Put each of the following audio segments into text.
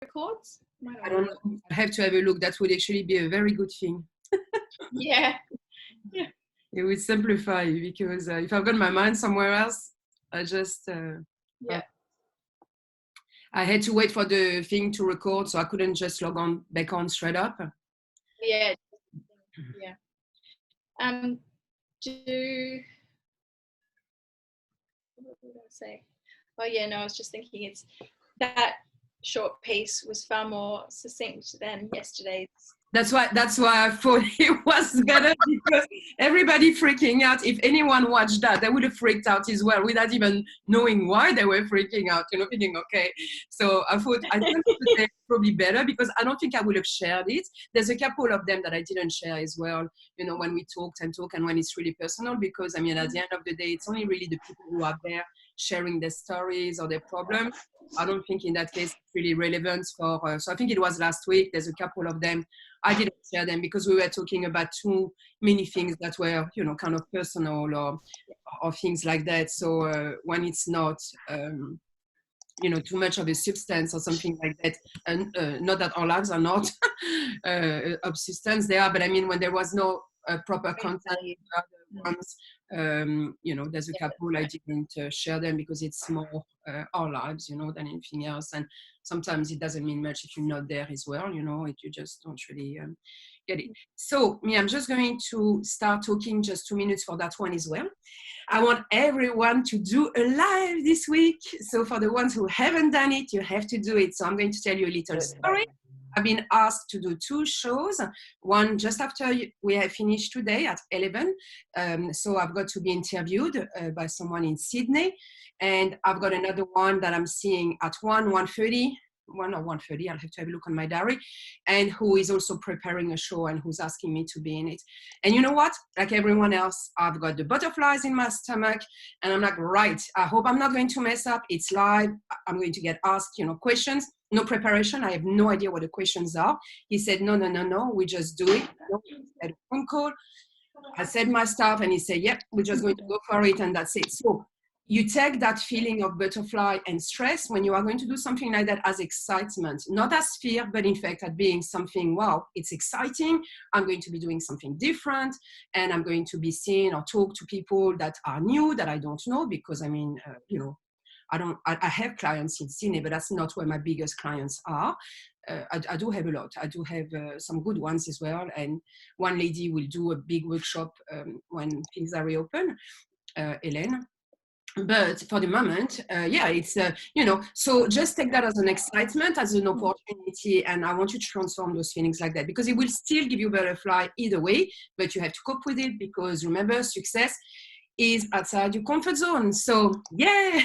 records? I don't know. I have to have a look. That would actually be a very good thing. Yeah. It would simplify, because if I've got my mind somewhere else, I just I had to wait for the thing to record, so I couldn't just log on back on straight up. Yeah. What would I say? Oh yeah, no, I was just thinking it's that short piece was far more succinct than yesterday's. That's why I thought it was better, because everybody freaking out. If anyone watched that, they would have freaked out as well, without even knowing why they were freaking out, thinking, okay. So I thought today probably better, because I don't think I would have shared it. There's a couple of them that I didn't share as well, when we talk and when it's really personal, because at the end of the day, it's only really the people who are there sharing their stories or their problems. I don't think in that case it's really relevant for, so I think it was last week, there's a couple of them, I didn't share them because we were talking about too many things that were, kind of personal or things like that. So when it's not, too much of a substance or something like that, and not that our lives are not of substance, they are, but I mean, when there was no proper content, ones, there's a couple I didn't share them because it's more our lives, than anything else. And sometimes it doesn't mean much if you're not there as well, if you just don't really get it. So I'm just going to start talking just 2 minutes for that one as well. I want everyone to do a live this week. So for the ones who haven't done it, you have to do it. So I'm going to tell you a little story. I've been asked to do 2 shows, one just after we have finished today at 11. So I've got to be interviewed by someone in Sydney. And I've got another one that I'm seeing at 1:30. 1 or 1:30, I'll have to have a look on my diary, and who is also preparing a show and who's asking me to be in it. And you know what? Like everyone else, I've got the butterflies in my stomach, and I'm like, right, I hope I'm not going to mess up. It's live. I'm going to get asked, questions. No preparation. I have no idea what the questions are. He said, no, we just do it. Had a phone call. I said my stuff, and he said, yep, we're just going to go for it, and that's it. So you take that feeling of butterfly and stress when you are going to do something like that as excitement, not as fear, but in fact at being something, wow, it's exciting. I'm going to be doing something different, and I'm going to be seen or talk to people that are new, that I don't know, because I mean, I have clients in Sydney, but that's not where my biggest clients are. I do have a lot. I do have some good ones as well. And one lady will do a big workshop when things are reopened, Elaine. But for the moment, it's, so just take that as an excitement, as an opportunity. And I want you to transform those feelings like that, because it will still give you butterfly either way, but you have to cope with it, because remember, success is outside your comfort zone. So yeah,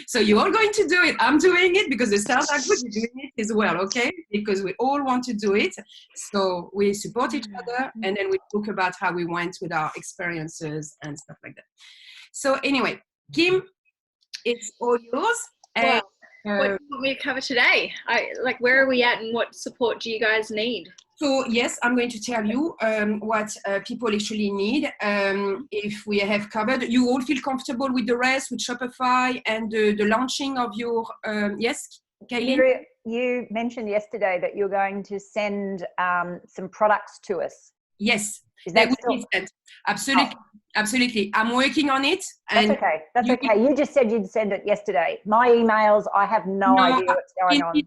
so you're all going to do it. I'm doing it because the stars are good. You're doing it as well, okay? Because we all want to do it. So we support each other, and then we talk about how we went with our experiences and stuff like that. So anyway, Kim, it's all yours. And, what do you want me to cover today? Where are we at, and what support do you guys need? So yes, I'm going to tell you what people actually need. If we have covered, you all feel comfortable with the rest, with Shopify and the launching of your, yes, Kayleen? You mentioned yesterday that you're going to send some products to us. Yes, is that still? Absolutely. Oh. Absolutely. I'm working on it. And that's okay. That's okay. You just said you'd send it yesterday. My emails, I have no idea what's going on.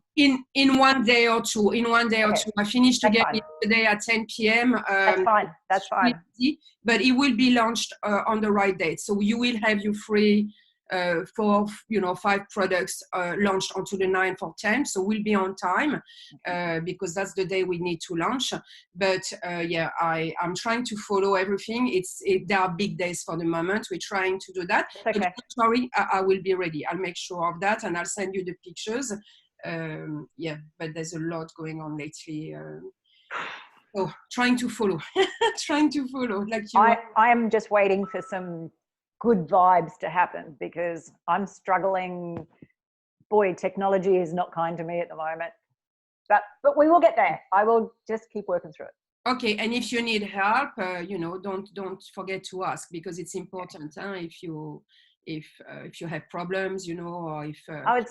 In 1 day or two. In 1 day or two. I finished again yesterday at 10 p.m. That's fine. That's fine. But it will be launched on the right date. So you will have your free 5 products launched onto the 9th or 10th. So we'll be on time because that's the day we need to launch. But I'm trying to follow everything. There are big days for the moment. We're trying to do that. Okay. But sorry, I will be ready. I'll make sure of that, and I'll send you the pictures. But there's a lot going on lately. So trying to follow, like you. I am just waiting for some good vibes to happen, because I'm struggling. Boy, technology is not kind to me at the moment, but we will get there. I will just keep working through it. Okay, and if you need help, don't forget to ask, because it's important. If you if you have problems, you know, or if oh,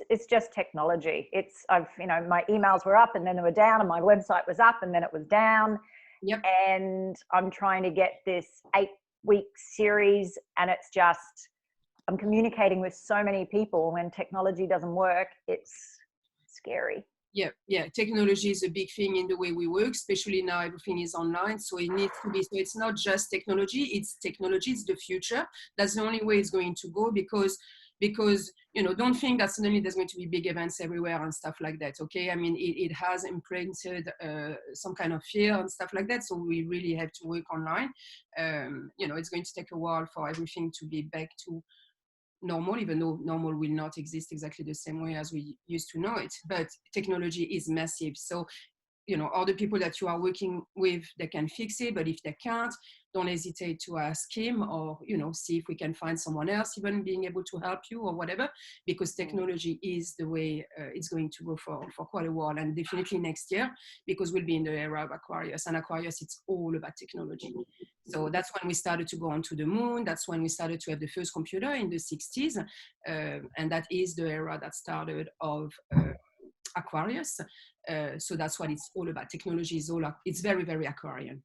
it's just technology. It's my emails were up and then they were down, and my website was up and then it was down. Yep. And I'm trying to get this 8-week series, and it's just, I'm communicating with so many people. When technology doesn't work, it's scary. Yeah, technology is a big thing in the way we work, especially now everything is online. So it needs to be, so it's not just technology, it's the future. That's the only way it's going to go, because you know, don't think that suddenly there's going to be big events everywhere and stuff like that. Okay, I mean, it has imprinted some kind of fear and stuff like that. So we really have to work online. You know, it's going to take a while for everything to be back to normal, even though normal will not exist exactly the same way as we used to know it. But technology is massive. So, you know, all the people that you are working with, they can fix it. But if they can't, don't hesitate to ask him, or, you know, see if we can find someone else even being able to help you or whatever, because technology is the way it's going to go for quite a while, and definitely next year, because we'll be in the era of Aquarius, and Aquarius, it's all about technology. So that's when we started to go onto the moon. That's when we started to have the first computer in the 60s. And that is the era that started of Aquarius. So that's what it's all about. Technology is it's very, very Aquarian.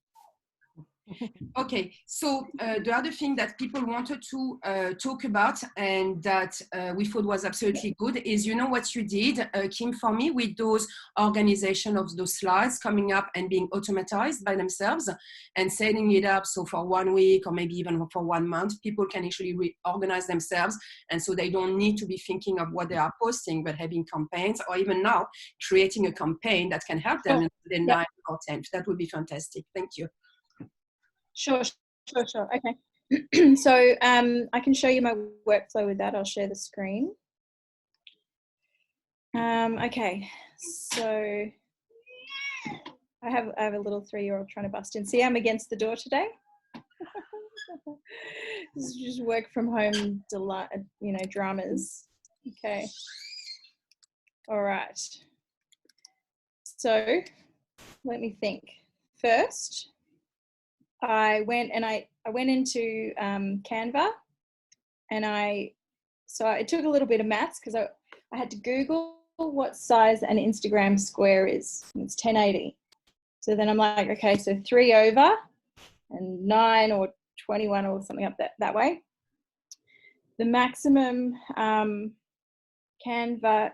Okay, so the other thing that people wanted to talk about, and that we thought was absolutely good, is, you know, what you did, Kim, for me, with those organization of those slides coming up and being automatized by themselves and setting it up. So for 1 week or maybe even for 1 month, people can actually reorganize themselves. And so they don't need to be thinking of what they are posting, but having campaigns, or even now creating a campaign that can help them in the 9th or 10th. That would be fantastic. Thank you. Sure. Okay. So I can show you my workflow with that. I'll share the screen. Okay, so I have a little 3-year-old trying to bust in. See, I'm against the door today. This is just work from home, you know, dramas. Okay. All right. So let me think. First, I went into Canva, and so it took a little bit of maths, because I had to Google what size an Instagram square is. It's 1080. So then I'm like, okay, so 3 over and 9 or 21 or something up that way. The maximum canvas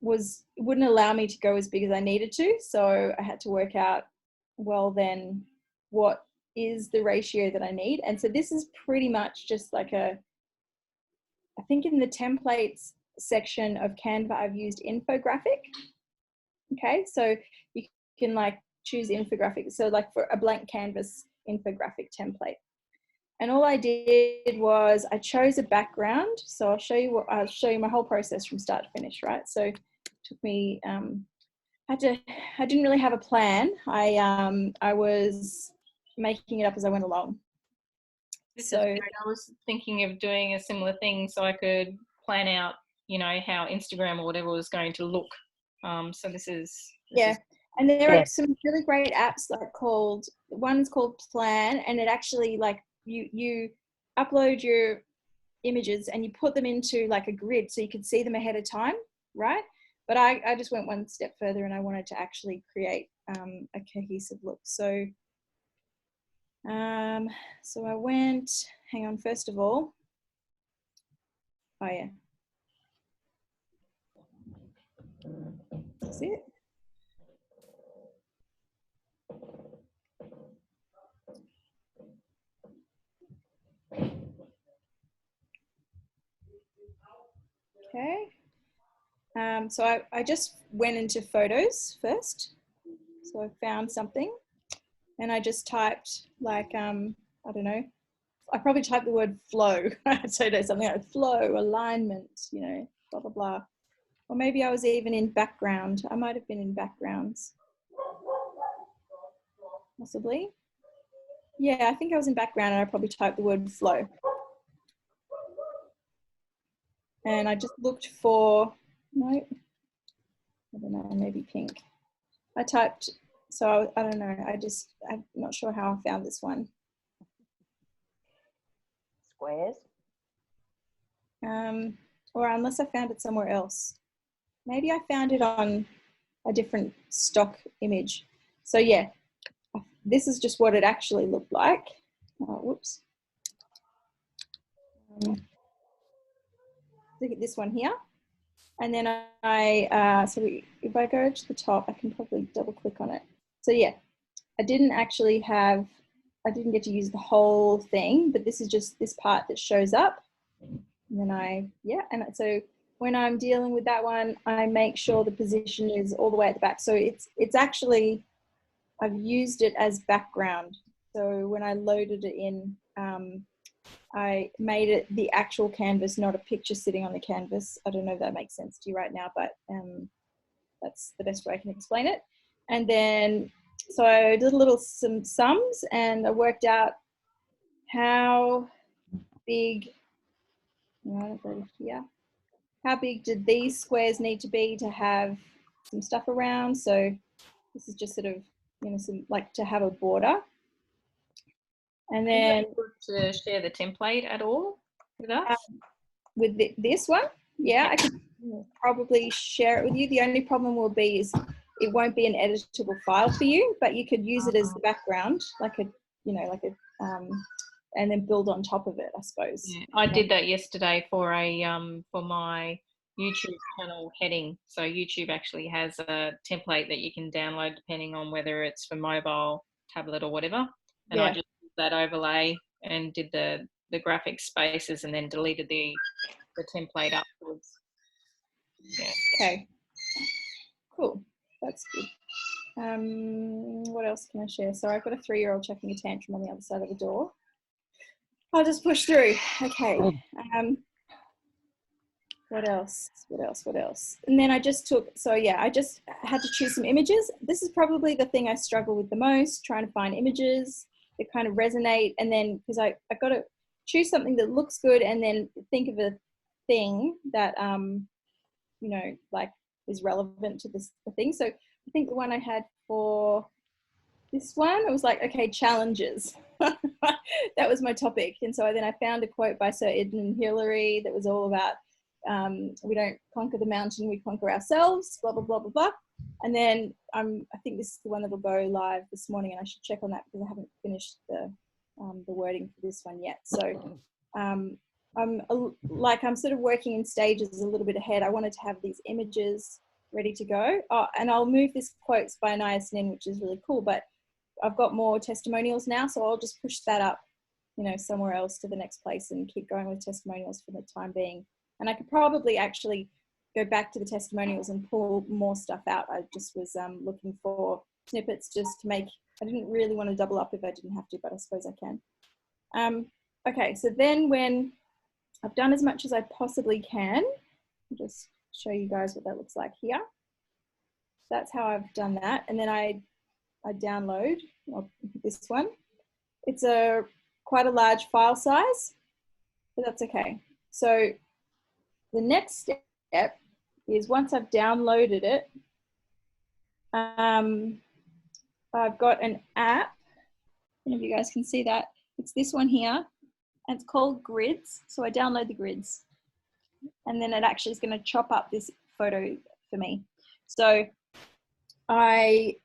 wouldn't allow me to go as big as I needed to. So I had to work out, well, then what is the ratio that I need? And so this is pretty much just like I think in the templates section of Canva, I've used infographic. Okay, so you can like choose infographic. So like for a blank canvas infographic template. And all I did was I chose a background. So I'll show you my whole process from start to finish, right? So it took me, I didn't really have a plan. I was making it up as I went along. So I was thinking of doing a similar thing, so I could plan out, you know, how Instagram or whatever was going to look. So this is and there are some really great apps one's called Plan, and it actually like you upload your images and you put them into like a grid so you can see them ahead of time, right? But I just went one step further, and I wanted to actually create a cohesive look. So so I went, hang on, first of all, that's it. Okay. So I just went into photos first. So I found something, and I just typed like, I don't know, I probably typed the word flow. So there's something like flow, alignment, you know, blah, blah, blah. Or maybe I was even in background. I might have been in backgrounds. Possibly. Yeah, I think I was in background, and I probably typed the word flow. And I just looked for, no, I don't know, maybe pink. I typed, so I don't know, I'm not sure how I found this one. squares. Or unless I found it somewhere else. Maybe I found it on a different stock image. So yeah, this is just what it actually looked like. Oh, whoops. Look at this one here. And then if I go to the top, I can probably double click on it. So yeah, I didn't get to use the whole thing, but this is just this part that shows up. And then so when I'm dealing with that one, I make sure the position is all the way at the back. So it's actually, I've used it as background. So when I loaded it in, I made it the actual canvas, not a picture sitting on the canvas. I don't know if that makes sense to you right now, but that's the best way I can explain it. And then, so I did some sums and I worked out how big, how big did these squares need to be to have some stuff around. So this is just sort of, some like to have a border. And then to share the template at all with us? With this one, yeah, I could probably share it with you. The only problem will be is it won't be an editable file for you, but you could use it as the background, and then build on top of it, I suppose. Yeah, I did that yesterday for for my YouTube channel heading. So YouTube actually has a template that you can download depending on whether it's for mobile, tablet, or whatever. And I just did that overlay and did the graphic spaces and then deleted the template afterwards. Yeah. Okay. Cool. That's good. What else can I share? Sorry, I've got a 3-year-old chucking a tantrum on the other side of the door. I'll just push through. Okay. What else? And then I just I just had to choose some images. This is probably the thing I struggle with the most, trying to find images that kind of resonate. And then, because I got to choose something that looks good and then think of a thing that, is relevant to the thing. So I think the one I had for this one, it was like, okay, challenges. That was my topic. And so then I found a quote by Sir Edmund Hillary that was all about, we don't conquer the mountain, we conquer ourselves, blah, blah, blah, blah, blah. And then I think this is the one that'll go live this morning, and I should check on that because I haven't finished the wording for this one yet. So I'm sort of working in stages a little bit ahead. I wanted to have these images ready to go. Oh, and I'll move this quotes by Niacin, which is really cool, but I've got more testimonials now, so I'll just push that up, somewhere else to the next place and keep going with testimonials for the time being. And I could probably actually go back to the testimonials and pull more stuff out. I just was looking for snippets just to make, I didn't really want to double up if I didn't have to, but I suppose I can. Okay, so then when I've done as much as I possibly can, I'll just show you guys what that looks like here. That's how I've done that. And then I download this one. It's quite a large file size, but that's okay. So the next step is once I've downloaded it, I've got an app. I don't know if you guys can see that. It's this one here, and it's called Grids. So I download the grids, and then it actually is going to chop up this photo for me. So I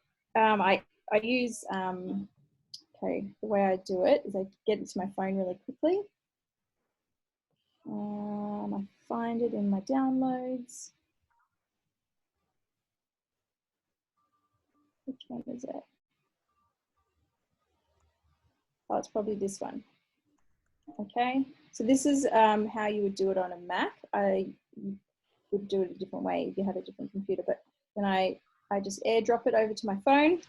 use, okay, the way I do it is I get it to my phone really quickly. I find it in my downloads. Which one is it? Oh, it's probably this one. Okay, so this is how you would do it on a Mac. I would do it a different way if you had a different computer, but then I just airdrop it over to my phone.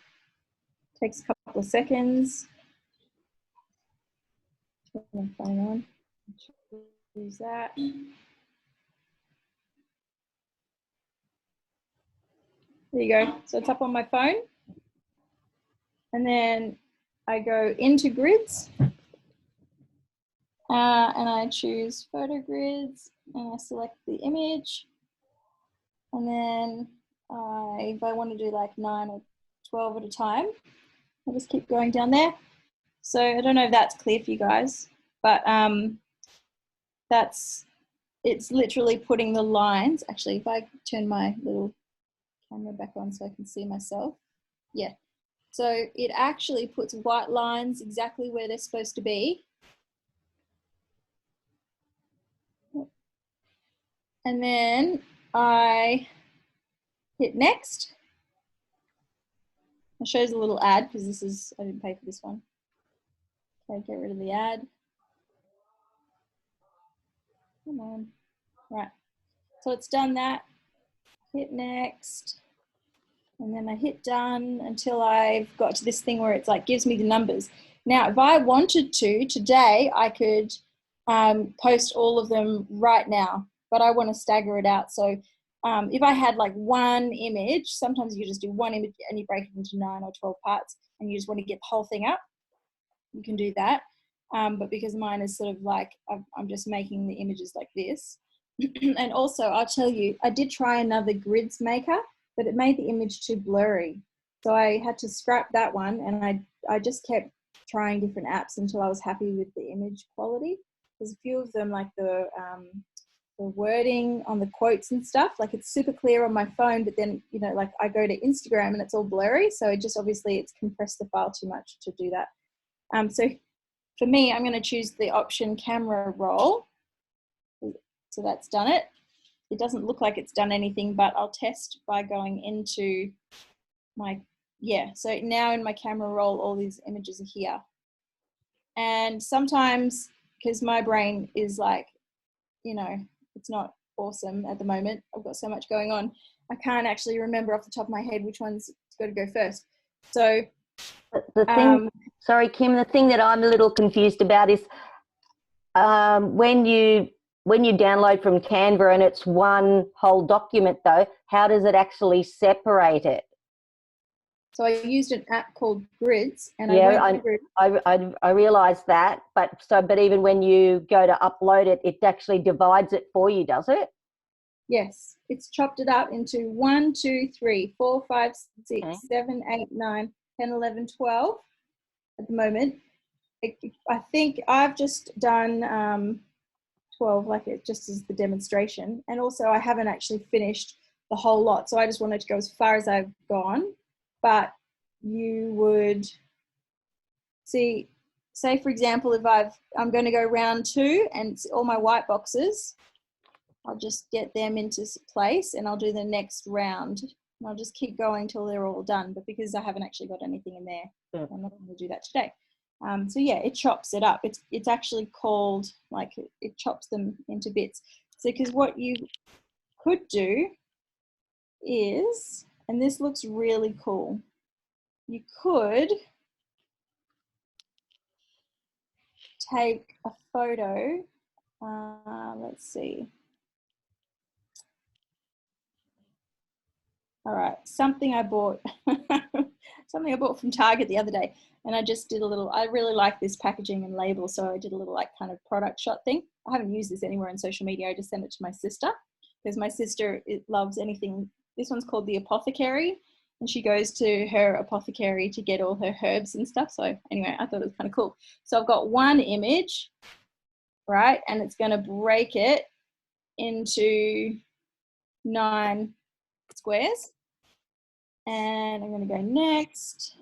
Takes a couple of seconds. Turn my phone on. Use that. There you go. So it's up on my phone. And then I go into grids. And I choose photo grids and I select the image. And then if I want to do like 9 or 12 at a time, I'll just keep going down there. So I don't know if that's clear for you guys, but it's literally putting the lines. Actually, if I turn my little camera back on so I can see myself. Yeah. So it actually puts white lines exactly where they're supposed to be. And then I hit next. It shows a little ad because I didn't pay for this one. Okay, get rid of the ad. Come on. Right. So it's done that. Hit next. And then I hit done until I've got to this thing where it's like gives me the numbers. Now, if I wanted to, today I could post all of them right now, but I want to stagger it out. So if I had like one image, sometimes you just do one image and you break it into 9 or 12 parts and you just want to get the whole thing up, you can do that. But because mine is sort of like, I'm just making the images like this. And also, I'll tell you, I did try another grids maker, but it made the image too blurry. So I had to scrap that one, and I just kept trying different apps until I was happy with the image quality. There's a few of them, like the wording on the quotes and stuff, like it's super clear on my phone, but then, you know, like I go to Instagram and it's all blurry. So it just, obviously it's compressed the file too much to do that. So for me, I'm going to choose the option camera roll. So that's done it. It doesn't look like it's done anything, but I'll test by going into my, so now in my camera roll, all these images are here. And sometimes, because my brain is like, you know, it's not awesome at the moment, I've got so much going on, I can't actually remember off the top of my head which one's got to go first. So the thing, sorry, Kim, the thing that I'm a little confused about is when you download from Canva and it's one whole document though, how does it actually separate it? So I used an app called Grids, and I realised that, but even when you go to upload it, it actually divides it for you, does it? Yes, it's chopped it up into 1, 2, 3, 4, 5, 6, 7, 8, 9, 10, 11, 12 at the moment. I think I've just done 12, like it just as the demonstration, and also I haven't actually finished the whole lot, so I just wanted to go as far as I've gone. But you would see, say for example, if I'm going to go round 2 and all my white boxes, I'll just get them into place and I'll do the next round, and I'll just keep going till they're all done. But because I haven't actually got anything in there, I'm not going to do that today. So yeah, it chops it up. It's actually called, like, it chops them into bits. So because what you could do is, and this looks really cool, you could take a photo. Let's see. All right, something I bought from Target the other day, and I just did a little, I really like this packaging and label, so I did a little like kind of product shot thing. I haven't used this anywhere on social media. I just sent it to my sister because my sister loves anything. This one's called the Apothecary, and she goes to her apothecary to get all her herbs and stuff. So anyway, I thought it was kind of cool. So I've got one image, right, and it's going to break it into 9 squares. And I'm going to go next.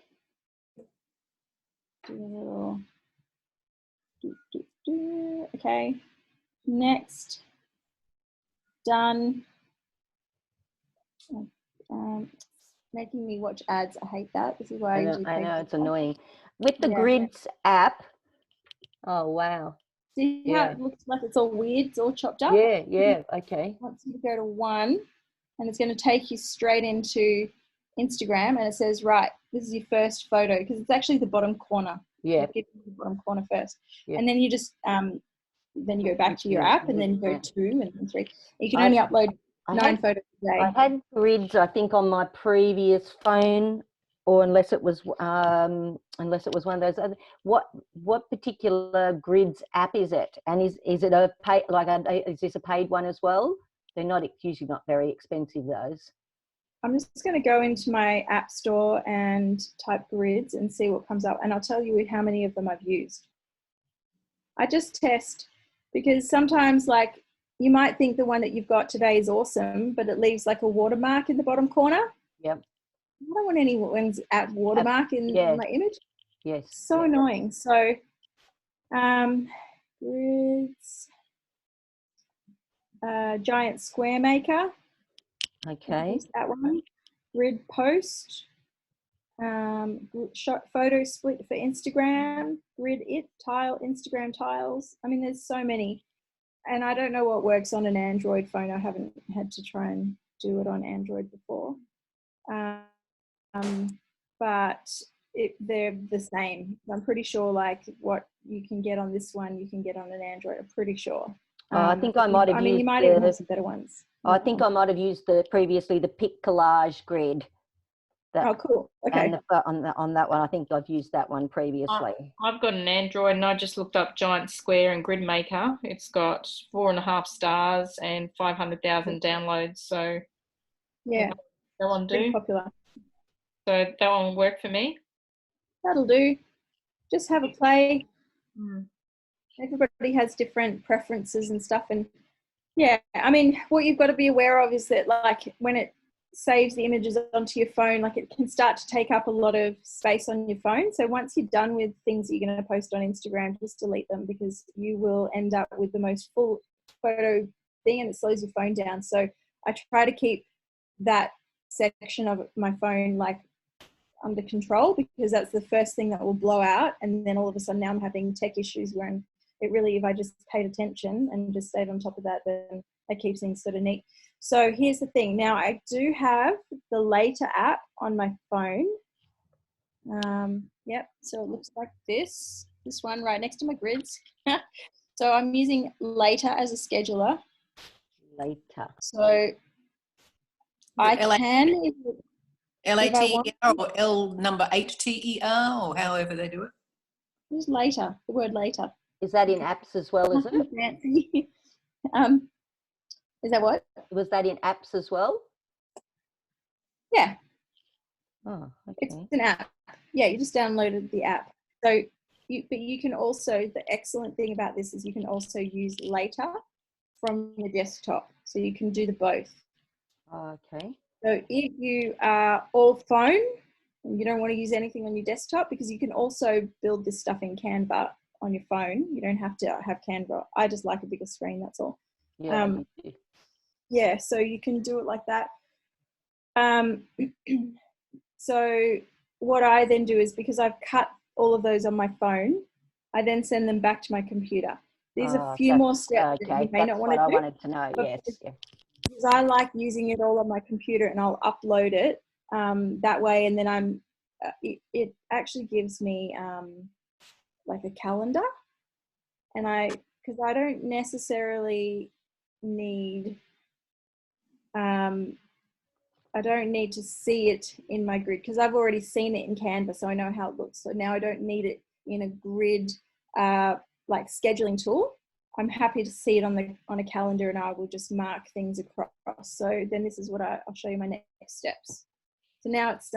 Do a little, okay, next, done. Making me watch ads, I hate that. This is why I know it's annoying. With the Grids app, oh wow. See how it looks like it's all weird, it's all chopped up? Yeah, okay. Once you go to 1, and it's going to take you straight into Instagram, and it says, right, this is your first photo, because it's actually the bottom corner. Yeah. Get the bottom corner first. Yeah. And then you just, then you go back to your app, and then you go 2 and then 3. You can only upload 9 photos a day. I had Grids, I think, on my previous phone, or unless it was one of those other. What particular Grids app is it? And is it a paid, is this a paid one as well? They're not usually not very expensive, those. I'm just going to go into my app store and type Grids and see what comes up, and I'll tell you how many of them I've used. I just test because sometimes like you might think the one that you've got today is awesome, but it leaves like a watermark in the bottom corner. Yep. I don't want anyone's at watermark in my image. Yes. So annoying. So grids, giant square maker. Okay. Use that one. Grid post. Shot photo split for Instagram. Grid it tile, Instagram tiles. I mean, there's so many. And I don't know what works on an Android phone. I haven't had to try and do it on Android before. But they're the same. I'm pretty sure like what you can get on this one, you can get on an Android. I'm pretty sure. I think I might have used you might even have some better ones. I think I might have used previously the Pic Collage grid. Oh, cool. Okay. And on that one, I think I've used that one previously. I've got an Android and I just looked up Giant Square and Grid Maker. It's got 4.5 stars and 500,000 downloads. So yeah, that one pretty popular. So that one will work for me. That'll do. Just have a play. Everybody has different preferences and stuff, and yeah, I mean, what you've got to be aware of is that like when it saves the images onto your phone, like it can start to take up a lot of space on your phone. So once you're done with things that you're going to post on Instagram, just delete them, because you will end up with the most full photo thing and it slows your phone down. So I try to keep that section of my phone like under control, because that's the first thing that will blow out. And then all of a sudden now I'm having tech issues where if I just paid attention and just stayed on top of that, then that keeps things sort of neat. So here's the thing. Now I do have the Later app on my phone. Yep. So it looks like this one right next to my grids. So I'm using Later as a scheduler. Later. So I can. L-A-T-E-R or L number 8-T-E-R or however they do it. Who's Later? The word Later. Is that in apps as well, is it? Fancy. Is that what? Was that in apps as well? Yeah. Oh, okay. It's an app. Yeah, you just downloaded the app. So, but you can also, the excellent thing about this is you can also use Later from your desktop. So you can do the both. Okay. So if you are all phone and you don't want to use anything on your desktop, because you can also build this stuff in Canva on your phone. You don't have to have Canva. I just like a bigger screen, that's all. Yeah. Yeah, so you can do it like that. So what I then do is, because I've cut all of those on my phone, I then send them back to my computer. There's a few more steps that you may not want to do. I wanted to know, yes. Because I like using it all on my computer, and I'll upload it that way, and then it actually gives me like a calendar, and because I don't necessarily need I don't need to see it in my grid, because I've already seen it in Canva, so I know how it looks. So now I don't need it in a grid like scheduling tool. I'm happy to see it on a calendar, and I will just mark things across. So then this is what I'll show you my next steps. So now it's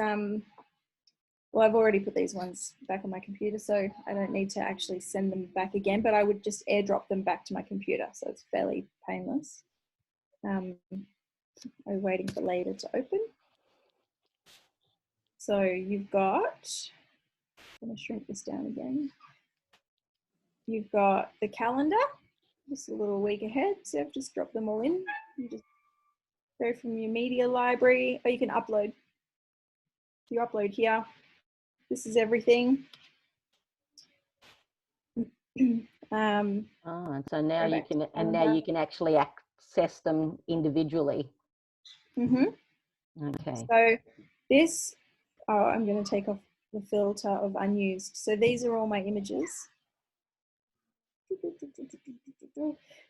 well, I've already put these ones back on my computer, so I don't need to actually send them back again, but I would just airdrop them back to my computer, so it's fairly painless. I'm waiting for Later to open. So you've got, I'm going to shrink this down again. You've got the calendar, just a little week ahead. So I've just dropped them all in. You just go from your media library, or you can upload. You upload here. This is everything. So now you can, and now you can actually access them individually. Okay. So this, I'm going to take off the filter of unused. So these are all my images.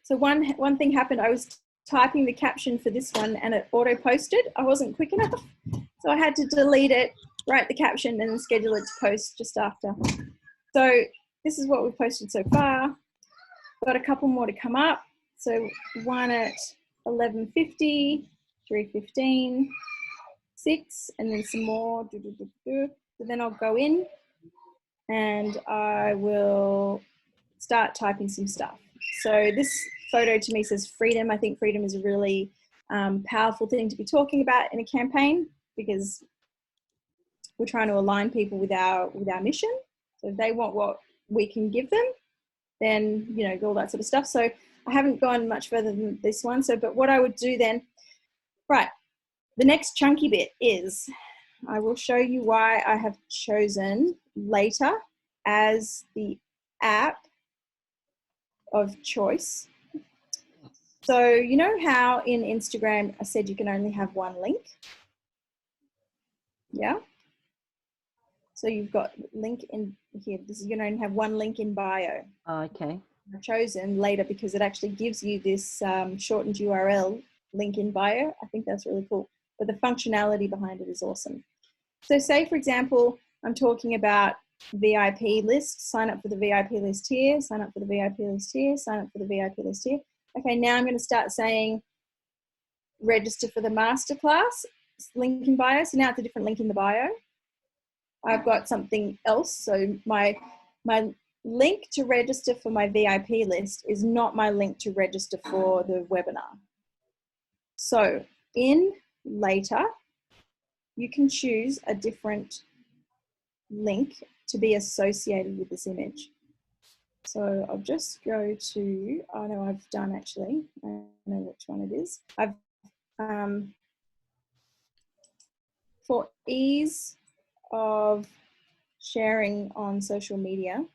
So one thing happened. I was typing the caption for this one and it auto posted. I wasn't quick enough, so I had to delete it, write the caption, and then schedule it to post just after. So this is what we've posted so far. Got a couple more to come up. So one at 11:50, 3:15, 6, and then some more. So then I'll go in and I will start typing some stuff. So this photo to me says freedom. I think freedom is a really powerful thing to be talking about in a campaign, because we're trying to align people with our mission. So if they want what we can give them, then, you know, all that sort of stuff. So I haven't gone much further than this one. So, but what I would do then, right, the next chunky bit is I will show you why I have chosen Later as the app of choice. So you know how in Instagram I said you can only have one link? Yeah. So you've got link in here. This is, you can only have one link in bio. Oh, okay. I've chosen Later because it actually gives you this shortened URL link in bio. I think that's really cool. But the functionality behind it is awesome. So say, for example, I'm talking about VIP list, sign up for the VIP list here, sign up for the VIP list here, sign up for the VIP list here. Okay, now I'm going to start saying register for the masterclass, link in bio. So now it's a different link in the bio. I've got something else. So my link to register for my VIP list is not my link to register for the webinar. So in Later, you can choose a different link to be associated with this image. So I'll just go to, I know I've done actually, I know which one it is. I've, for ease of sharing on social media,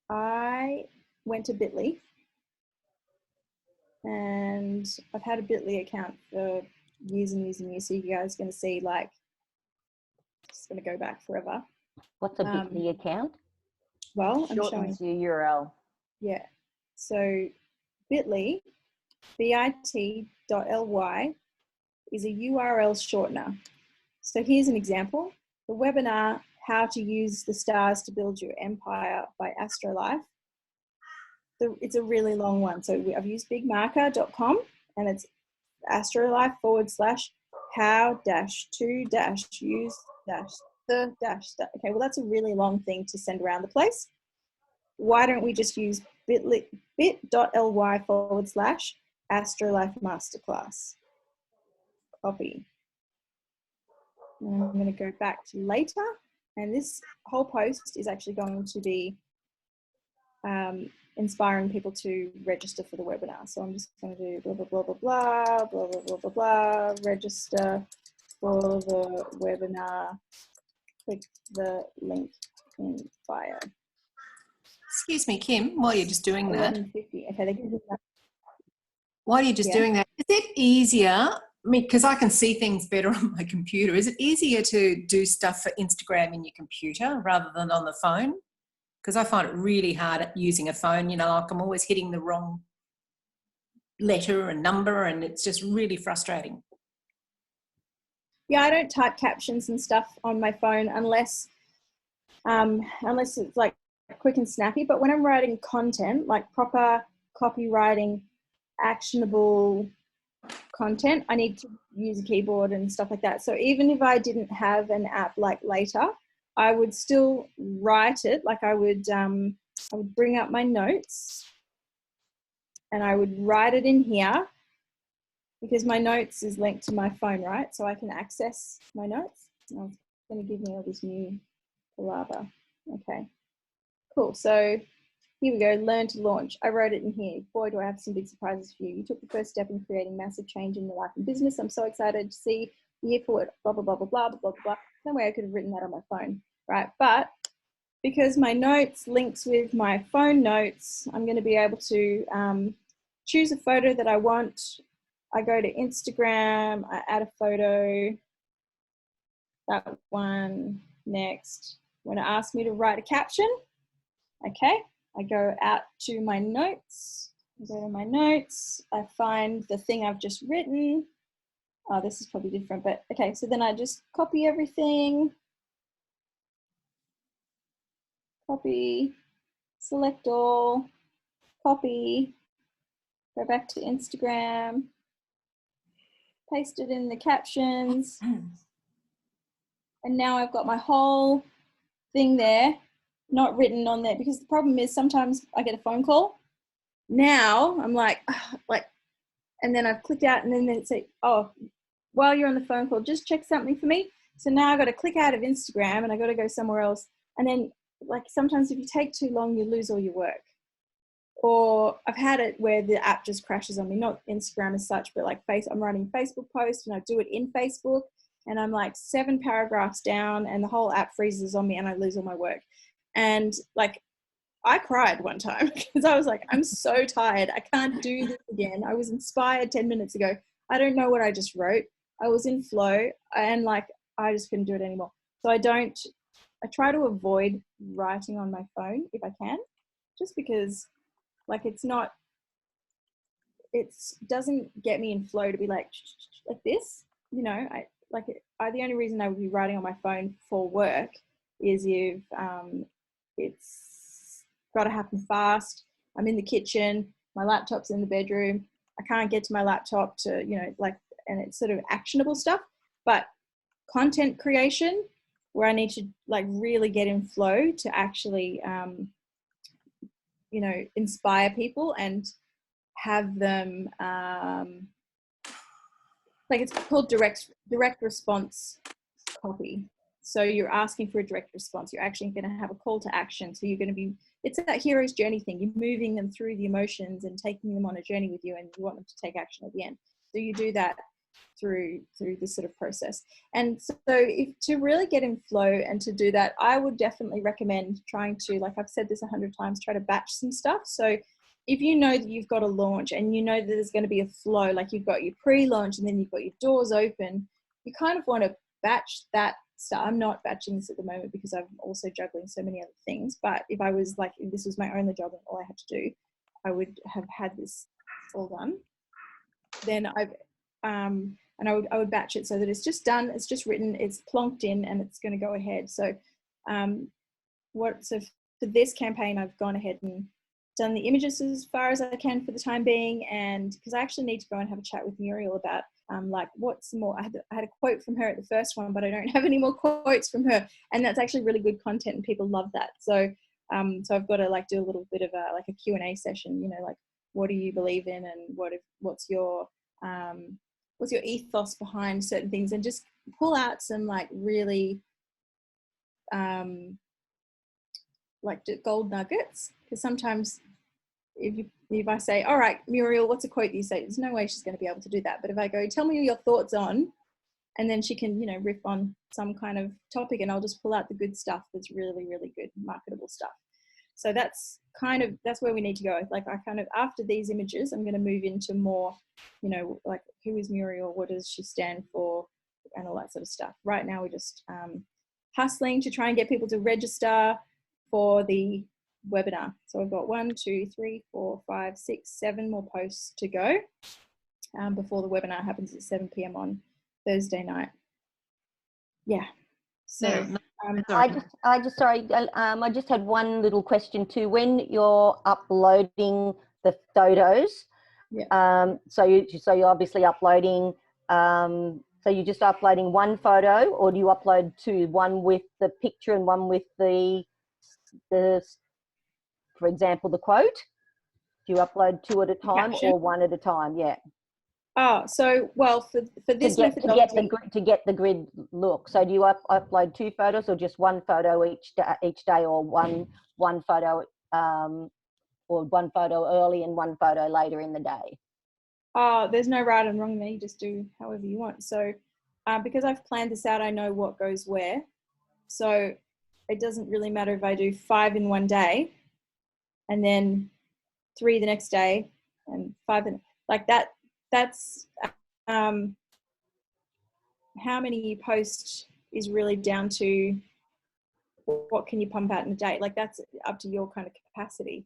I went to Bitly, and I've had a Bitly account for years and years and years. So you guys are going to see, like, it's going to go back forever. What's a Bitly account? Well, I'm showing. Shortens your URL. Yeah. So Bitly, bit.ly, is a URL shortener. So here's an example. The webinar, How to Use the Stars to Build Your Empire by Astrolife. It's a really long one. So I've used bigmarker.com, and it's astrolife/how-to-use-the-. Okay, well, that's a really long thing to send around the place. Why don't we just use bit.ly/astrolife masterclass? Copy. And I'm going to go back to Later, and this whole post is actually going to be inspiring people to register for the webinar. So I'm just going to do blah, blah, blah, blah, blah, blah, blah, blah, blah, blah, register for the webinar, click the link in bio. Excuse me, Kim, while you're just doing that. 11:50. Okay, they can do that. While you're just doing that, is it easier? I mean, because I can see things better on my computer. Is it easier to do stuff for Instagram in your computer rather than on the phone? Because I find it really hard at using a phone. You know, like I'm always hitting the wrong letter and number, and it's just really frustrating. Yeah, I don't type captions and stuff on my phone unless it's like quick and snappy. But when I'm writing content, like proper copywriting, actionable content, I need to use a keyboard and stuff like that. So even if I didn't have an app like Later, I would still write it. Like I would bring up my notes and I would write it in here, because my notes is linked to my phone, right? So I can access my notes. Oh, it's going to give me all this new palaver. Okay, cool. So here we go, learn to launch. I wrote it in here. Boy, do I have some big surprises for you. You took the first step in creating massive change in your life and business. I'm so excited to see the year forward, blah, blah, blah, blah, blah, blah, blah, blah. No way I could have written that on my phone, right? But because my notes links with my phone notes, I'm going to be able to choose a photo that I want. I go to Instagram, I add a photo, that one, next. When it asks me to write a caption, okay, I go out to my notes, I go to my notes, I find the thing I've just written. Oh, this is probably different, but okay, so then I just copy everything, copy, select all, copy, go back to Instagram, paste it in the captions, and now I've got my whole thing there not written on there, because the problem is sometimes I get a phone call. Now I'm like, and then I've clicked out, and then it say, oh, while you're on the phone call, just check something for me. So now I've got to click out of Instagram and I got to go somewhere else. And then like sometimes if you take too long, you lose all your work. Or I've had it where the app just crashes on me, not Instagram as such, but like I'm writing Facebook posts and I do it in Facebook and I'm like 7 paragraphs down and the whole app freezes on me and I lose all my work. And like, I cried one time because I was like, I'm so tired. I can't do this again. I was inspired 10 minutes ago. I don't know what I just wrote. I was in flow and like, I just couldn't do it anymore. So I try to avoid writing on my phone if I can, just because like it doesn't get me in flow to be like this, you know. The only reason I would be writing on my phone for work is if it's got to happen fast. I'm in the kitchen, my laptop's in the bedroom, I can't get to my laptop to, you know, like, and it's sort of actionable stuff. But content creation, where I need to like really get in flow to actually you know, inspire people and have them like, it's called direct response copy. So you're asking for a direct response. You're actually going to have a call to action. So you're going to be, it's that hero's journey thing. You're moving them through the emotions and taking them on a journey with you, and you want them to take action at the end. So you do that through this sort of process. And so to really get in flow and to do that, I would definitely recommend trying to, like I've said this 100 times, try to batch some stuff. So if you know that you've got a launch and you know that there's going to be a flow, like you've got your pre-launch and then you've got your doors open, you kind of want to batch that stuff. I'm not batching this at the moment because I'm also juggling so many other things. But if I was like, if this was my only job and all I had to do, I would have had this all done. Then I would batch it so that it's just done, it's just written, it's plonked in, and it's going to go ahead. So so for this campaign, I've gone ahead and done the images as far as I can for the time being, and because I actually need to go and have a chat with Muriel about like what's more. I had a quote from her at the first one, but I don't have any more quotes from her, and that's actually really good content and people love that. So so I've got to like do a little bit of a Q&A session, you know, like what do you believe in, and what's your ethos behind certain things, and just pull out some like really like gold nuggets. Because sometimes if I say, all right, Muriel, what's a quote you say? There's no way she's going to be able to do that. But if I go, tell me your thoughts on, and then she can, you know, riff on some kind of topic, and I'll just pull out the good stuff that's really, really good, marketable stuff. So that's where we need to go. Like after these images, I'm going to move into more, you know, like who is Muriel? What does she stand for? And all that sort of stuff. Right now we're just hustling to try and get people to register for the webinar. So I've got 1, 2, 3, 4, 5, 6, 7 more posts to go before the webinar happens at 7 p.m. on Thursday night. Yeah. So I just had one little question too. When you're uploading the photos, yeah. So you're obviously uploading. So you're just uploading one photo, or do you upload two? One with the picture and one with the for example, the quote. Do you upload 2 at a time or 1 at a time? Yeah. Oh, so well for this methodology to get the grid look. So do you upload 2 photos or just 1 photo each day, or one photo or 1 photo early and 1 photo later in the day? Oh, there's no right and wrong there. You just do however you want. So because I've planned this out, I know what goes where. So it doesn't really matter if I do 5 in one day and then 3 the next day and 5 like that. That's how many you post is really down to what can you pump out in a day. Like that's up to your kind of capacity.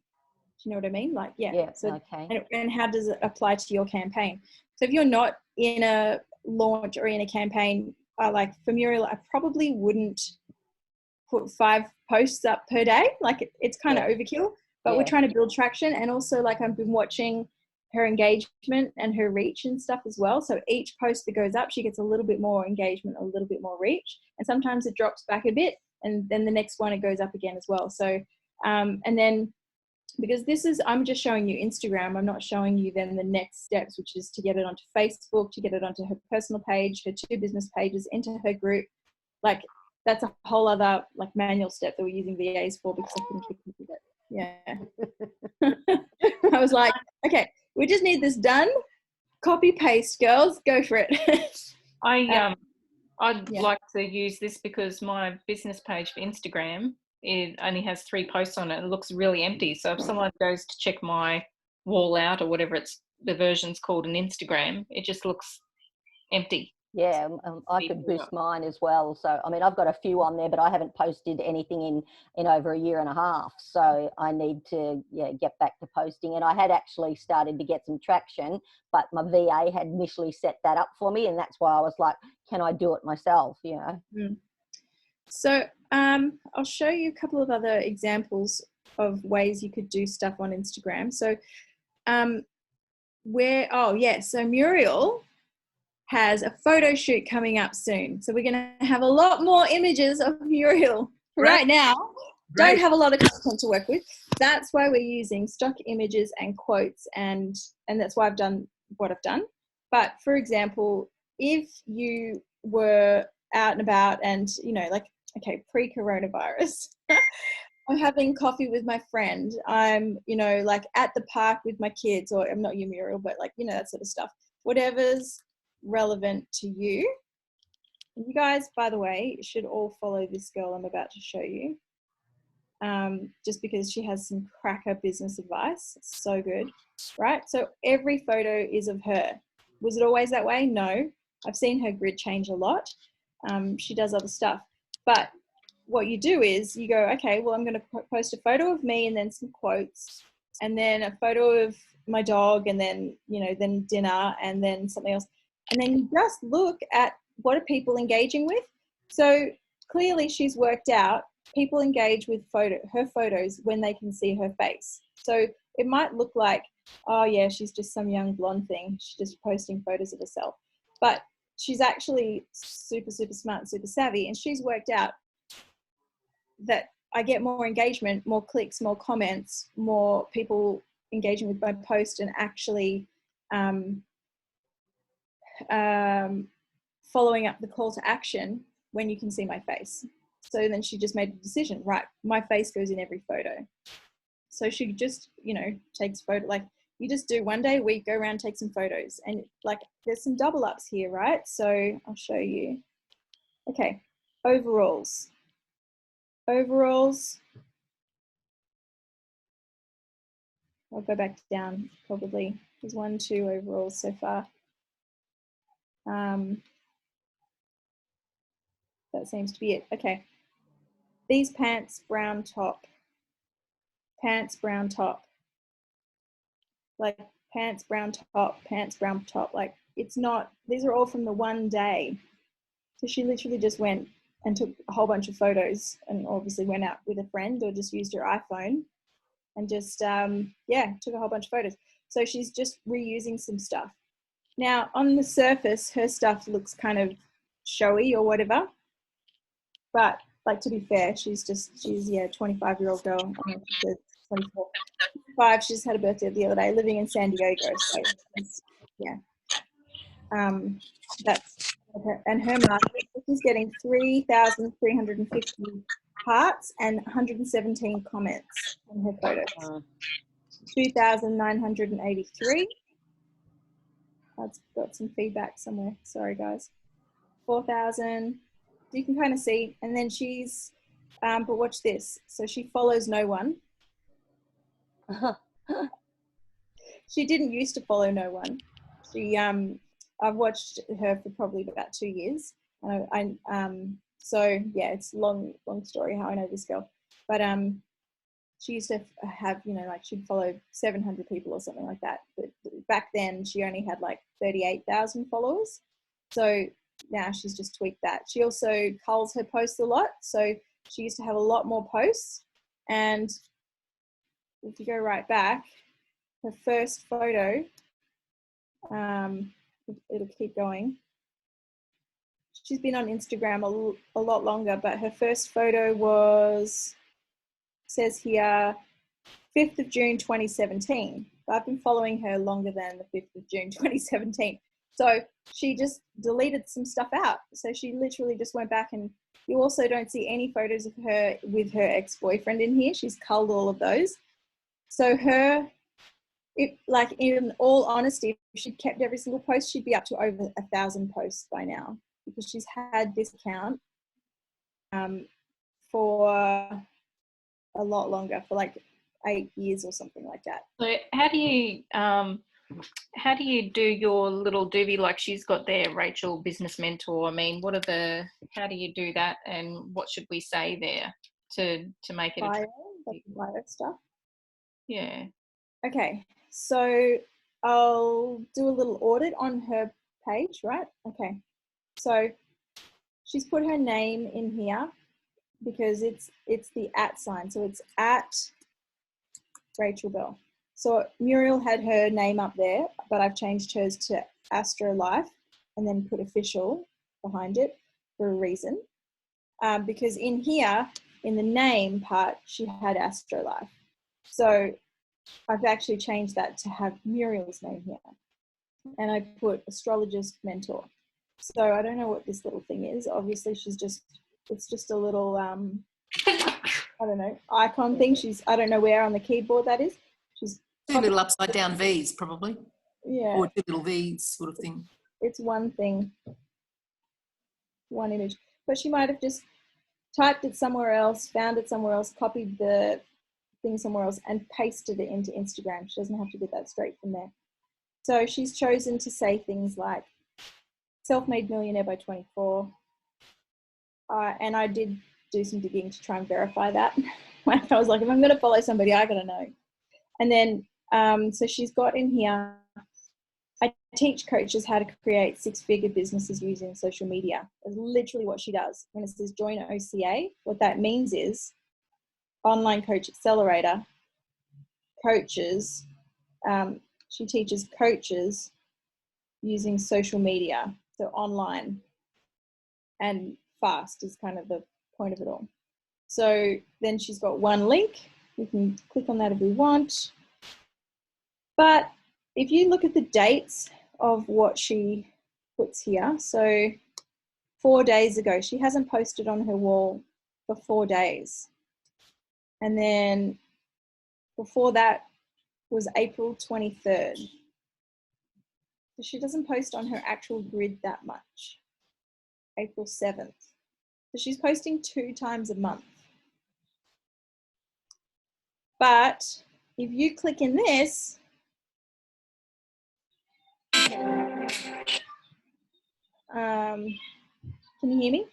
Do you know what I mean? Like, yeah. So, okay. And how does it apply to your campaign? So if you're not in a launch or in a campaign, like for Muriel, I probably wouldn't put 5 posts up per day. Like it's kind of overkill, but we're trying to build traction. And also like I've been watching her engagement and her reach and stuff as well. So each post that goes up, she gets a little bit more engagement, a little bit more reach. And sometimes it drops back a bit. and then the next one, it goes up again as well. So, and then, because I'm just showing you Instagram, I'm not showing you then the next steps, which is to get it onto Facebook, to get it onto her personal page, her 2 business pages, into her group. Like, that's a whole other like manual step that we're using VAs for, because I couldn't keep up with it. Yeah. I was like, okay, we just need this done. Copy paste, girls, go for it. I'd yeah. like to use this because my business page for Instagram, it only has 3 posts on it. It looks really empty. So if someone goes to check my wall out or whatever the version's called on Instagram, it just looks empty. Yeah, I could boost mine as well. So, I mean, I've got a few on there, but I haven't posted anything in over a year and a half. So I need to get back to posting. And I had actually started to get some traction, but my VA had initially set that up for me. And that's why I was like, can I do it myself, you know? Mm. So I'll show you a couple of other examples of ways you could do stuff on Instagram. So so Muriel has a photo shoot coming up soon. So we're going to have a lot more images of Muriel. Right now, don't have a lot of content to work with. That's why we're using stock images and quotes, and that's why I've done what I've done. But for example, if you were out and about and, you know, like, okay, pre-coronavirus, I'm having coffee with my friend. I'm, you know, like at the park with my kids, or I'm not you, Muriel, but like, you know, that sort of stuff. Whatever's relevant to you. And you guys, by the way, should all follow this girl I'm about to show you. Just because she has some cracker business advice. So good, right? So every photo is of her. Was it always that way? No. I've seen her grid change a lot. She does other stuff. But what you do is you go, okay, well, I'm going to post a photo of me and then some quotes, and then a photo of my dog, and then, you know, then dinner, and then something else. And then you just look at what are people engaging with. So clearly she's worked out people engage with her photos when they can see her face. So it might look like, oh yeah, she's just some young blonde thing. She's just posting photos of herself. But she's actually super, super smart, super savvy. And she's worked out that I get more engagement, more clicks, more comments, more people engaging with my post and actually following up the call to action when you can see my face. So then she just made a decision, right, my face goes in every photo. So she just, you know, takes photo, like you just do one day a week, go around, take some photos, and like there's some double ups here, right? So I'll show you. Okay, overalls. I'll go back down probably. There's 1, 2 overalls so far. That seems to be it. Okay. These pants, brown top. Pants, brown top. Like pants, brown top, pants, brown top. Like it's not, these are all from the one day. So she literally just went and took a whole bunch of photos and obviously went out with a friend or just used her iPhone and just, took a whole bunch of photos. So she's just reusing some stuff. Now, on the surface, her stuff looks kind of showy or whatever. But, like, to be fair, she's 25-year-old girl. I mean, she's 24. 25, she just had a birthday the other day, living in San Diego. So, yeah. That's her, and her market, she's getting 3,350 hearts and 117 comments on her photos. 2,983. I've got some feedback somewhere. Sorry, guys. 4,000. You can kind of see. And then she's, but watch this. So she follows no one. She didn't used to follow no one. She, I've watched her for probably about 2 years. So yeah, it's a long story how I know this girl. But she used to have, you know, like she'd follow 700 people or something like that. But back then she only had like 38,000 followers. So now she's just tweaked that. She also culls her posts a lot. So she used to have a lot more posts. And if you go right back, her first photo, it'll keep going. she's been on Instagram a lot longer, but her first photo was, says here, 5th of June 2017. But I've been following her longer than the 5th of June 2017. So she just deleted some stuff out. So she literally just went back, and you also don't see any photos of her with her ex-boyfriend in here. She's culled all of those. So like in all honesty, if she'd kept every single post, she'd be up to over 1,000 posts by now, because she's had this account for a lot longer, for like 8 years or something like that. So how do you do your little doobie like she's got there, Rachel Business Mentor? I mean, how do you do that, and what should we say there to make it bio stuff? Yeah. Okay, so I'll do a little audit on her page, right? Okay, so she's put her name in here because it's the @ sign, so it's @ Rachel Bell. So Muriel had her name up there, but I've changed hers to Astro Life and then put official behind it for a reason. Because in here, in the name part, she had Astro Life. So I've actually changed that to have Muriel's name here. And I put astrologist mentor. So I don't know what this little thing is. Obviously it's just a little, I don't know, icon thing. I don't know where on the keyboard that is. She's 2 little upside down V's probably. Yeah. Or 2 little V's sort of thing. It's one thing, one image. But she might have just typed it somewhere else, found it somewhere else, copied the thing somewhere else, and pasted it into Instagram. She doesn't have to get that straight from there. So she's chosen to say things like self-made millionaire by 24. And I did do some digging to try and verify that. I was like, if I'm going to follow somebody, I got to know. And then, so she's got in here, I teach coaches how to create 6-figure businesses using social media. That's literally what she does. When it says join OCA, what that means is Online Coach Accelerator coaches. She teaches coaches using social media, so online and fast is kind of the point of it all. So then she's got one link. We can click on that if we want. But if you look at the dates of what she puts here, so 4 days ago, she hasn't posted on her wall for 4 days. And then before that was April 23rd. So she doesn't post on her actual grid that much. April 7th. So she's posting 2 times a month. But if you click in this, can you hear me?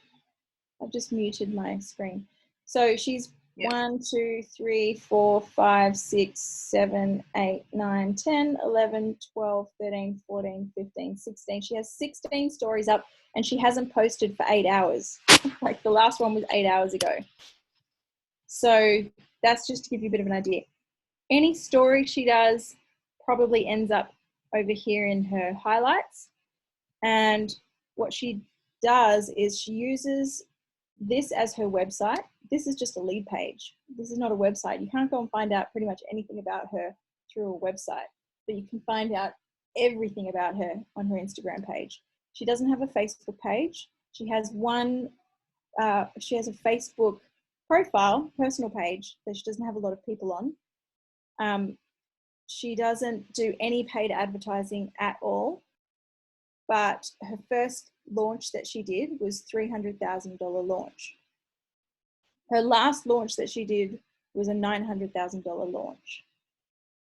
I've just muted my screen. So she's 1, 2, 3, 4, 5, 6, 7, 8, 9, 10, 11, 12, 13, 14, 15, 16. She has 16 stories up and she hasn't posted for 8 hours. Like the last one was 8 hours ago. So that's just to give you a bit of an idea. Any story she does probably ends up over here in her highlights. And what she does is she uses this as her website. This is just a lead page. This is not a website. You can't go and find out pretty much anything about her through a website, but you can find out everything about her on her Instagram page. She doesn't have a Facebook page. She has she has a Facebook profile, personal page that she doesn't have a lot of people on. She doesn't do any paid advertising at all, but her first launch that she did was $300,000 launch. Her last launch that she did was a $900,000 launch.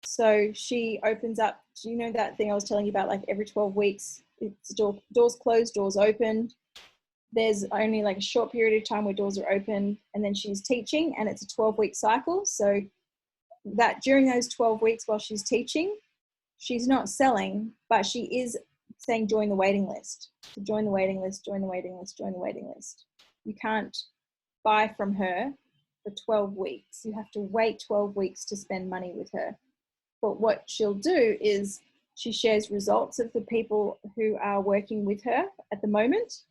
So she opens up, do you know that thing I was telling you about, like every 12 weeks, it's doors closed, doors open. There's only like a short period of time where doors are open, and then she's teaching, and it's a 12-week cycle. So that during those 12 weeks while she's teaching, she's not selling, but she is saying join the waiting list. So join the waiting list, join the waiting list, join the waiting list. You can't buy from her for 12 weeks. You have to wait 12 weeks to spend money with her. But what she'll do is she shares results of the people who are working with her at the moment.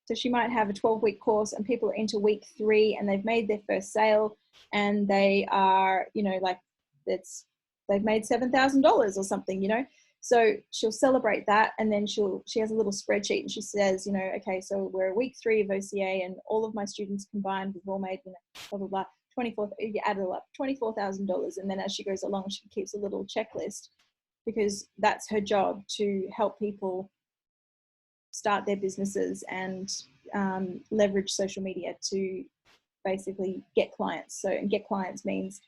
So she might have a 12-week course and people are into week 3 and they've made their first sale and they are, you know, like they've made $7,000 or something, you know. So she'll celebrate that, and then she has a little spreadsheet and she says, you know, okay, so we're week 3 of OCA and all of my students combined, we've all made, you know, blah, blah, blah, 24, you add it all up, $24,000. And then as she goes along, she keeps a little checklist, because that's her job, to help people start their businesses and leverage social media to basically get clients. So, and get clients means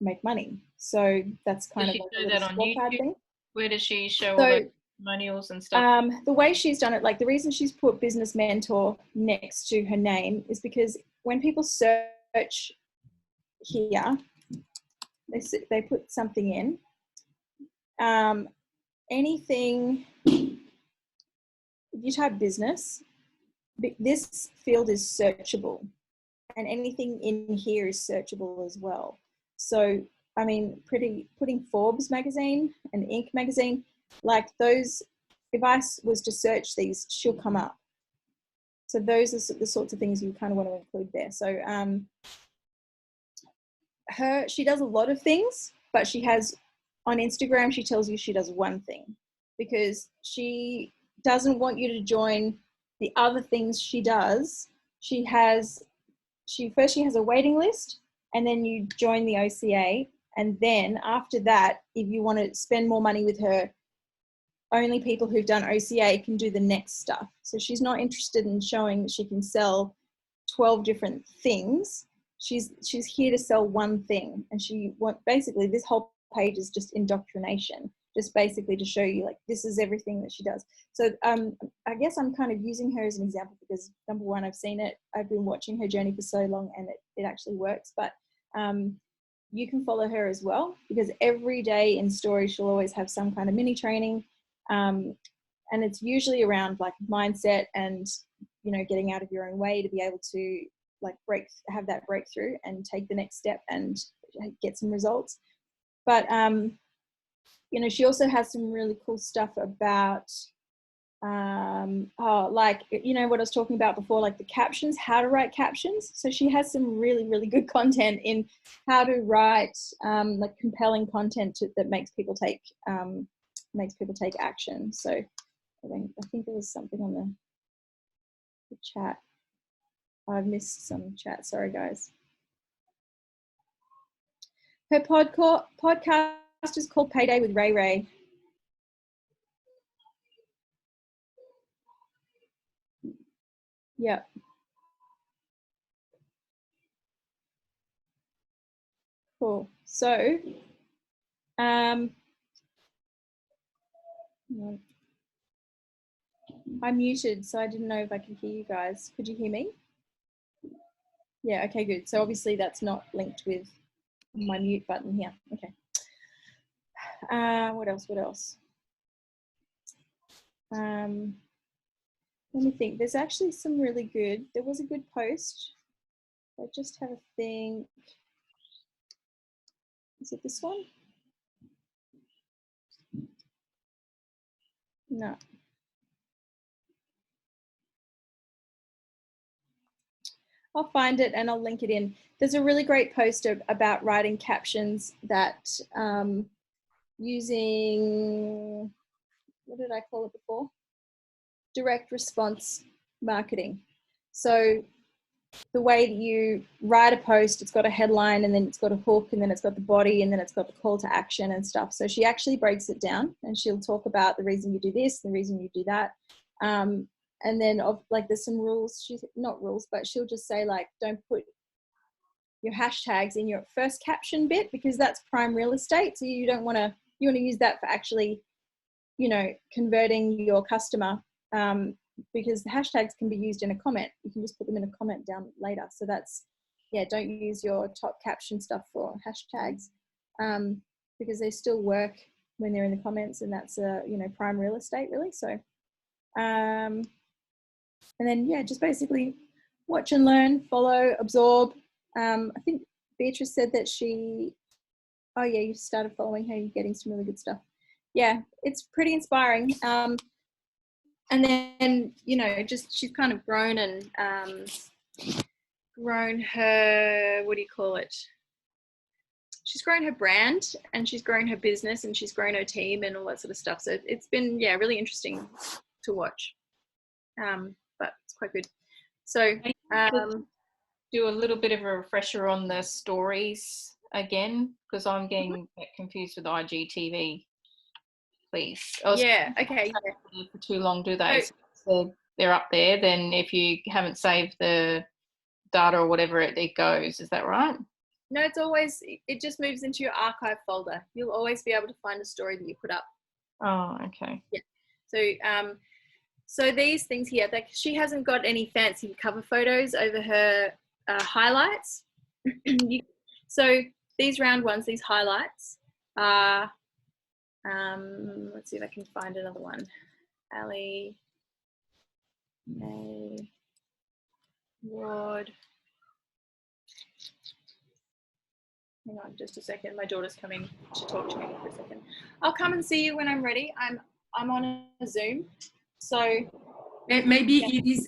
make money. So that's kind Does of she like do a that little on scorecard YouTube? thing. Where does she show all So the testimonials and stuff? the way she's done it, like the reason she's put business mentor next to her name is because when people search here, they put something in. Anything, if you type business, this field is searchable, and anything in here is searchable as well. So, I mean, putting Forbes magazine and Inc magazine, like those, if I was to search these, she'll come up. So those are the sorts of things you kind of want to include there. So she does a lot of things, but she has, on Instagram, she tells you she does one thing, because she doesn't want you to join the other things she does. She has a waiting list, and then you join the OCA, and then after that, if you want to spend more money with her, only people who've done OCA can do the next stuff. So she's not interested in showing that she can sell 12 different things. She's here to sell one thing, and basically this whole page is just indoctrination, just basically to show you, like, this is everything that she does. So I guess I'm kind of using her as an example because, number one, I've seen it, I've been watching her journey for so long, and it actually works. But you can follow her as well, because every day in story she'll always have some kind of mini training, and it's usually around like mindset and, you know, getting out of your own way to be able to like have that breakthrough and take the next step and get some results. But you know, she also has some really cool stuff about like, you know, what I was talking about before, like the captions, how to write captions. So she has some really, really good content in how to write like compelling content that makes people take action. So I think there was something on the chat. I've missed some chat. Sorry, guys. Her podcast is called Payday with Ray Ray. Yeah. Cool. So, I'm muted, so I didn't know if I could hear you guys. Could you hear me? Yeah, okay, good. So obviously that's not linked with my mute button here. Okay. What else? Let me think. There's actually some really good, there was a good post. I just have a think. Is it this one? No. I'll find it and I'll link it in. There's a really great post about writing captions that using, what did I call it before? Direct response marketing. So the way that you write a post, it's got a headline and then it's got a hook and then it's got the body and then it's got the call to action and stuff. So she actually breaks it down and she'll talk about the reason you do this, the reason you do that. And then like there's some rules, she's not rules, but she'll just say like, don't put your hashtags in your first caption bit because that's prime real estate. So you want to use that for actually, you know, converting your customer, because the hashtags can be used in a comment. You can just put them in a comment down later. So that's, yeah, don't use your top caption stuff for hashtags, because they still work when they're in the comments, and that's you know, prime real estate really. So and then, yeah, just basically watch and learn, follow, absorb. I think Beatrice said that oh yeah, you started following her, you're getting some really good stuff. Yeah, it's pretty inspiring. And and then, you know, just she's kind of grown and grown her, what do you call it? She's grown her brand and she's grown her business and she's grown her team and all that sort of stuff. So it's been, yeah, really interesting to watch. But it's quite good. So do a little bit of a refresher on the stories again, because I'm getting confused with IGTV, please. Yeah, okay. Yeah. For too long, do they? So they're up there, then if you haven't saved the data or whatever, it goes. Is that right? No, it's always, it just moves into your archive folder. You'll always be able to find a story that you put up. Oh, okay. Yeah. So, so these things here, like she hasn't got any fancy cover photos over her highlights. So these round ones, these highlights are, let's see if I can find another one. Ali, May, Ward. Hang on just a second. My daughter's coming to talk to me for a second. I'll come and see you when I'm ready. I'm on a Zoom. So maybe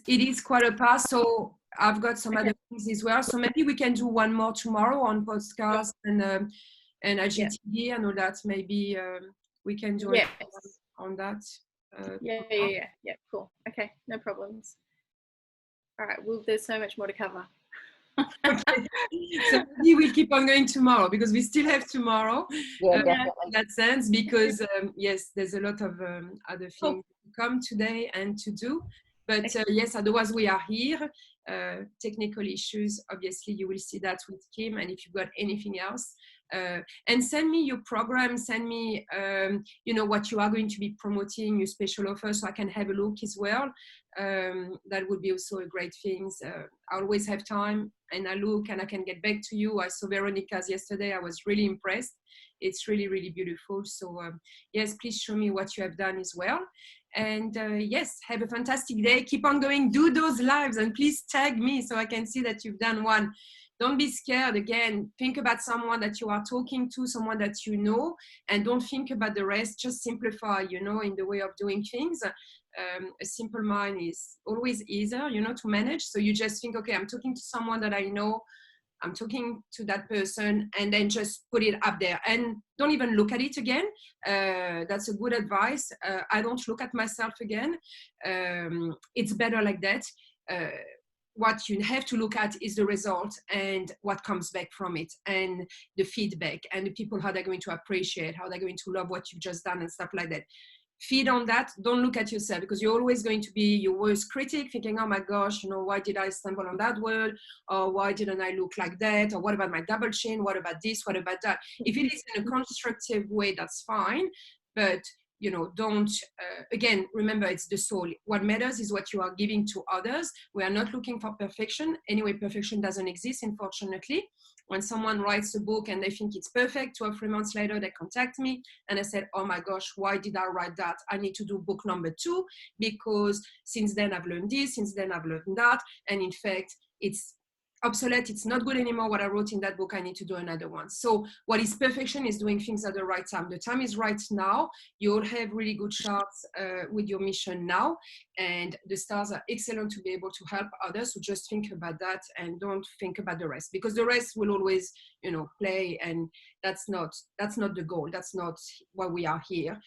it is quarter past, so I've got some other things as well. So maybe we can do one more tomorrow on podcast and IGTV and all that. Maybe we can do it on that. Yeah. Cool. Okay, no problems. All right. Well, there's so much more to cover. Okay. So maybe we'll keep on going tomorrow because we still have tomorrow. Yeah, definitely. In that sense, because yes, there's a lot of other things to come today and to do. But yes, otherwise we are here. Technical issues, obviously you will see that with Kim, and if you've got anything else, and send me your program, send me you know, what you are going to be promoting, your special offer, so I can have a look as well. That would be also a great thing. I always have time and I look and I can get back to you. I saw Veronica's yesterday. I was really impressed. It's really, really beautiful. So yes, please show me what you have done as well. And yes, have a fantastic day. Keep on going, do those lives, and please tag me so I can see that you've done one. Don't be scared. Again, think about someone that you are talking to, someone that you know, and don't think about the rest. Just simplify, you know, in the way of doing things. A simple mind is always easier, you know, to manage. So you just think, okay, I'm talking to someone that I know, I'm talking to that person, and then just put it up there and don't even look at it again. That's a good advice. I don't look at myself again. It's better like that. What you have to look at is the result and what comes back from it, and the feedback, and the people, how they're going to appreciate, how they're going to love what you've just done and stuff like that. Feed on that. Don't look at yourself, because you're always going to be your worst critic, thinking, oh my gosh, you know, why did I stumble on that word, or why didn't I look like that, or what about my double chin, what about this, what about that. If it is in a constructive way, that's fine, but you know, don't again, remember, it's the soul. What matters is what you are giving to others. We are not looking for perfection anyway. Perfection doesn't exist, unfortunately. When someone writes a book and they think it's perfect, 2 or 3 months later they contact me and I said, oh my gosh, why did I write that? I need to do book number 2, because since then I've learned this, since then I've learned that, and in fact it's obsolete, it's not good anymore what I wrote in that book, I need to do another one. So what is perfection is doing things at the right time. The time is right now. You all have really good charts with your mission now, and the stars are excellent to be able to help others. So just think about that and don't think about the rest, because the rest will always, you know, play, and that's not the goal. That's not why we are here.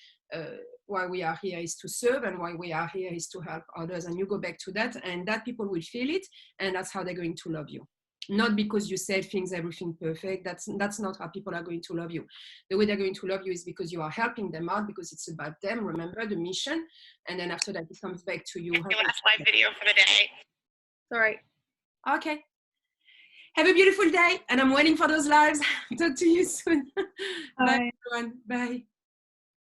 Why we are here is to serve, and why we are here is to help others. And you go back to that, and that people will feel it, and that's how they're going to love you. Not because you said things, everything perfect. That's not how people are going to love you. The way they're going to love you is because you are helping them out, because it's about them. Remember the mission, and then after that it comes back to you. Last live video for the day. Sorry. Okay. Have a beautiful day, and I'm waiting for those lives. Talk to you soon. Bye everyone. Bye.